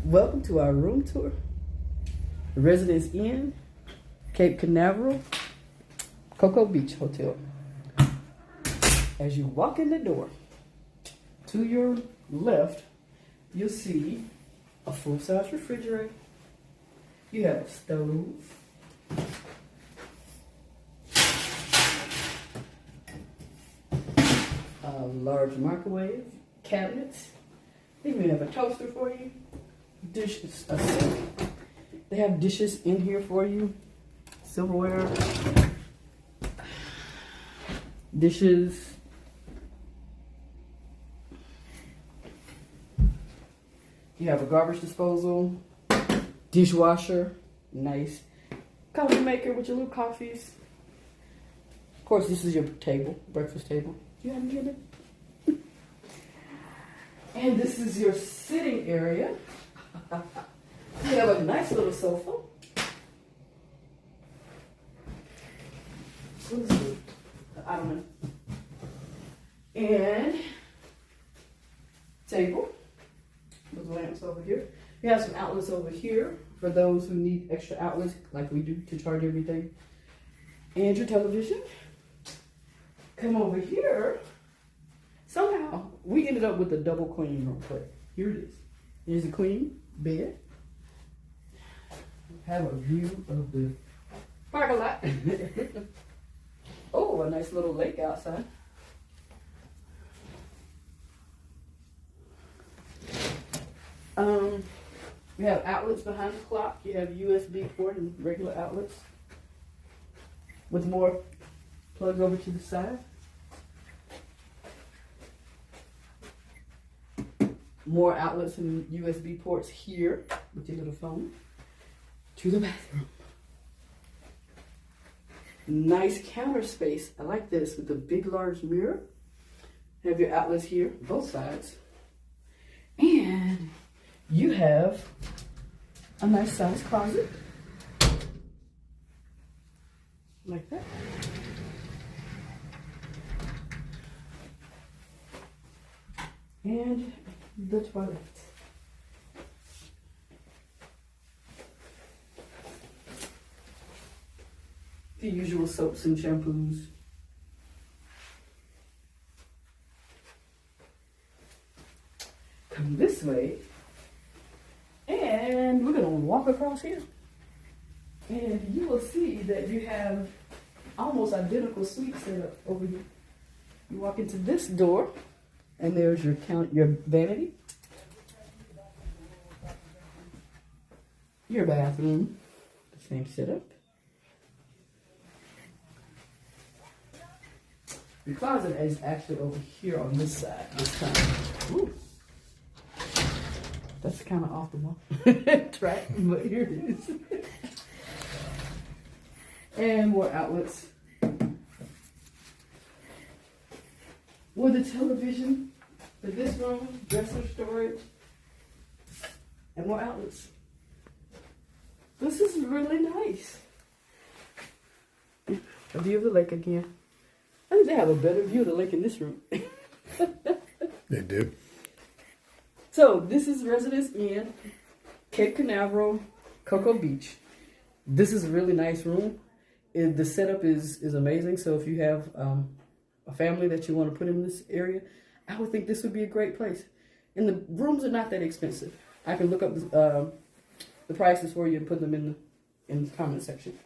Welcome to our room tour. Residence Inn, Cape Canaveral, Cocoa Beach Hotel. As you walk in the door, to your left, you'll see a full-size refrigerator. You have a stove. A large microwave, cabinets. They even have a toaster for you. Dishes, a sink. They have dishes in here for you. Silverware. Dishes. You have a garbage disposal. Dishwasher. Nice. Coffee maker with your little coffees. Of course, this is your table, breakfast table. You haven't get it? And this is your sitting area. You have a nice little sofa. What is it? The ottoman. And table with lamps over here. We have some outlets over here for those who need extra outlets like we do to charge everything. And your television. Come over here. Somehow we ended up with a double queen room. But here it is. Here's a queen bed. Have a view of the parking lot. Oh, a nice little lake outside. We have outlets behind the clock. You have USB port and regular outlets with more plugs over to the side. More outlets and USB ports here with your little phone. To the bathroom. Nice counter space. I like this with the big large mirror. Have your outlets here, both sides. And you have a nice size closet. Like that. And the toilet. The usual soaps and shampoos. Come this way. And we're going to walk across here. And you will see that you have almost identical suite set up over here. You walk into this door, and there's your vanity. Your bathroom. The same setup. The closet is actually over here on this side this time. Ooh. That's kind of off the wall track, but here it is. And more outlets. With a television for this room, dresser storage, and more outlets. This is really nice. A view of the lake again. I think they have a better view of the lake in this room. They do. So this is Residence Inn, Cape Canaveral, Cocoa Beach. This is a really nice room. The setup is amazing. So if you have a family that you want to put in this area, I would think this would be a great place. And the rooms are not that expensive. I can look up the prices for you and put them in the comment section.